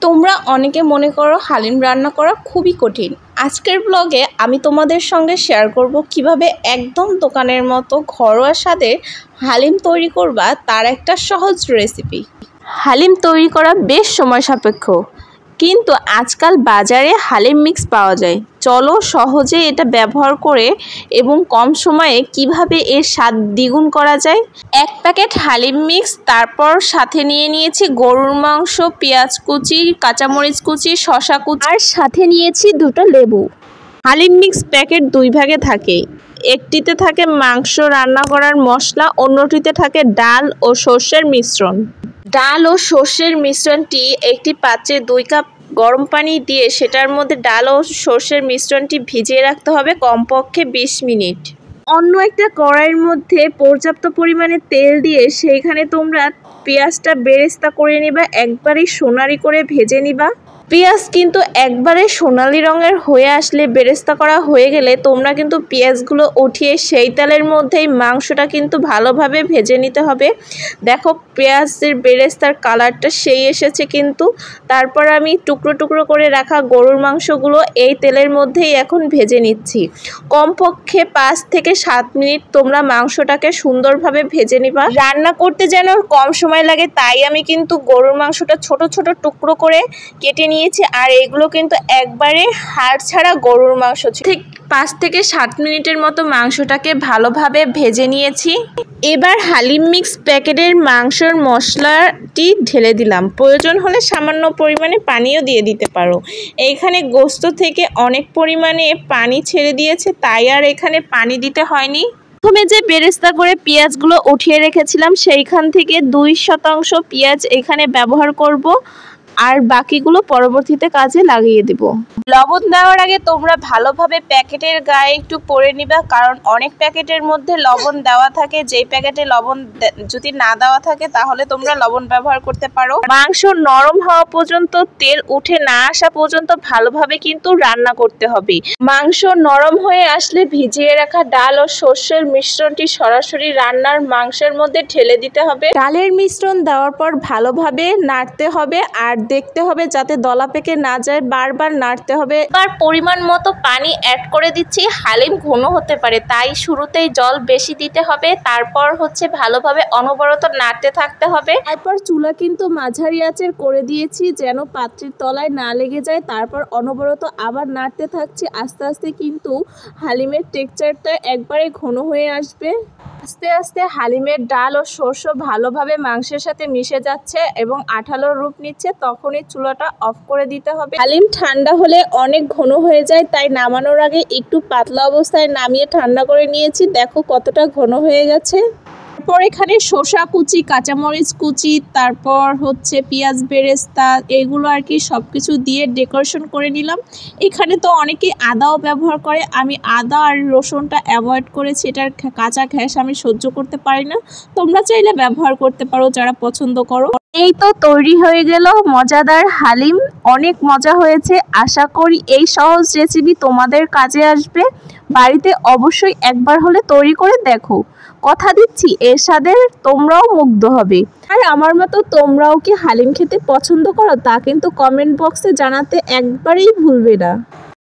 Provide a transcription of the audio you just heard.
তোমরা অনেকে মনে করো হালিম রান্না করা খুবই কঠিন। আজকের ব্লগে আমি তোমাদের সঙ্গে শেয়ার করব কিভাবে একদম দোকানের মতো ঘরোয়া স্বাদে হালিম তৈরি করবা, তার একটা সহজ রেসিপি। হালিম তৈরি করা বেশ সময় সাপেক্ষ, কিন্তু আজকাল বাজারে হালিম মিক্স পাওয়া যায়। চলো সহজে এটা ব্যবহার করে এবং কম সময়ে কিভাবে এর স্বাদ দ্বিগুণ করা যায়। এক প্যাকেট হালিম মিক্স, তারপর সাথে নিয়ে নিয়েছি গরুর মাংস, পেঁয়াজ কুচি, কাঁচামরিচ কুচি, শসা কুচি, আর সাথে নিয়েছি দুটো লেবু। হালিম মিক্স প্যাকেট দুই ভাগে থাকে, একটিতে থাকে মাংস রান্না করার মশলা, অন্যটিতে থাকে ডাল ও সর্ষের মিশ্রণ। ডাল ও সর্ষের মিশ্রণটি একটি পাত্রে 2 কাপ গরম পানি দিয়ে সেটার মধ্যে ডাল ও সর্ষের মিশ্রণটি ভিজিয়ে রাখতে হবে কমপক্ষে 20 মিনিট। অন্য একটা কড়াইয়ের মধ্যে পর্যাপ্ত পরিমাণে তেল দিয়ে সেইখানে তোমরা পেঁয়াজটা বেরেস্তা করে নিবা, একবারেই সোনালি করে ভেজে নিবা। পেঁয়াজ কিন্তু একবারে সোনালি রঙের হয়ে আসলে, বেরেস্তা করা হয়ে গেলে তোমরা কিন্তু পেঁয়াজগুলো উঠিয়ে সেই তেলের মধ্যেই মাংসটা কিন্তু ভালোভাবে ভেজে নিতে হবে। দেখো পেঁয়াজের বেরেস্তার কালারটা সেই এসেছে কিন্তু। তারপর আমি টুকরো টুকরো করে রাখা গরুর মাংসগুলো এই তেলের মধ্যেই এখন ভেজে নিচ্ছি। কমপক্ষে 5 থেকে 7 মিনিট তোমরা মাংসটাকে সুন্দরভাবে ভেজে নিবা। রান্না করতে যেন কম সময় লাগে তাই আমি কিন্তু গরুর মাংসটা ছোট ছোট টুকরো করে কেটে নিয়েছি, আর এগুলো কিন্তু একবারে হাড় ছাড়া গরুর মাংস। ঠিক 5 থেকে 7 মিনিটের মতো মাংসটাকে ভালোভাবে ভেজে নিয়েছি। এবার হালিম মিক্স প্যাকেটের মাংসের মশলাটি ঢেলে দিলাম, প্রয়োজন হলে সামান্য পরিমাণে পানিও দিয়ে দিতে পারো। এইখানে গোস্ত থেকে অনেক পরিমাণে পানি ছেড়ে দিয়েছে, তাই আর এখানে পানি দিতে হয়নি। প্রথমে যে বেরেস্তা করে পেঁয়াজগুলো উঠিয়ে রেখেছিলাম সেইখান থেকে 2% পেঁয়াজ এখানে ব্যবহার করব, আর বাকিগুলো পরবর্তীতে কাজে লাগিয়ে দেব। লবণ দেওয়ার আগে তোমরা ভালোভাবে প্যাকেটের গায়ে একটু পরে নিবা, কারণ অনেক প্যাকেটের মধ্যে লবণ দেওয়া থাকে। যেই প্যাকেটে লবণ যদি না দেওয়া থাকে তাহলে তোমরা লবণ ব্যবহার করতে পারো। মাংস নরম হওয়া পর্যন্ত, তেল উঠে না আসা পর্যন্ত ভালোভাবে কিন্তু রান্না করতে হবে। মাংস নরম হয়ে আসলে ভিজিয়ে রাখা ডাল ও সর্ষের মিশ্রণটি সরাসরি রান্নার মাংসের মধ্যে ঢেলে দিতে হবে। ডালের মিশ্রণ দেওয়ার পর ভালোভাবে নাড়তে হবে, আর দেখতে হবে যাতে দলা পেকে না যায়, বারবার নাড়তে হবে। এবার পরিমাণ মতো পানি অ্যাড করে দিচ্ছি। হালিম ঘন হতে পারে তাই শুরুতেই জল বেশি দিতে হবে, তারপর ভালোভাবে অনবরত নাড়তে থাকতে হবে। তারপর চুলা কিন্তু মাঝারি আঁচের করে দিয়েছি যেন পাত্রের তলায় না লেগে যায়। তারপর অনবরত আবার নাড়তে থাকছি। আস্তে আস্তে কিন্তু হালিমের টেক্সচারটা একবারে ঘন হয়ে আসবে। আস্তে আস্তে হালিমের ডাল ও সর্ষ ভালোভাবে মাংসের সাথে মিশে যাচ্ছে এবং আঠালো রূপ নিচ্ছে, তখনই চুলাটা অফ করে দিতে হবে। হালিম ঠান্ডা হলে অনেক ঘন হয়ে যায়, তাই নামানোর আগে একটু পাতলা অবস্থায় নামিয়ে ঠান্ডা করে নিয়েছি। দেখো কতটা ঘন হয়ে গেছে। তারপর এখানে শসা কুচি, কাঁচামরিচ কুচি, তারপর পেঁয়াজ বেরেস্তা, এগুলো আর কি সব কিছু দিয়ে ডেকোরেশন করে নিলাম। এখানে তো অনেকেই আদাও ব্যবহার করে, আমি আদা আর রসুনটা অ্যাভয়েড করেছি, এটার কাঁচা ঘ্যাস আমি সহ্য করতে পারি না। তোমরা চাইলে ব্যবহার করতে পারো যারা পছন্দ করো। এই তো তৈরি হয়ে গেল মজাদার হালিম। অনেক মজা হয়েছে। আশা করি এই সহজ রেসিপি তোমাদের কাজে আসবে। বাড়িতে অবশ্যই একবার হলে তৈরি করে দেখো। কথা দিচ্ছি এর স্বাদে তোমরাও মুগ্ধ হবে। আর আমার মতো তোমরাও কি হালিম খেতে পছন্দ করো তা কিন্তু কমেন্ট বক্সে জানাতে একবারেই ভুলবে না।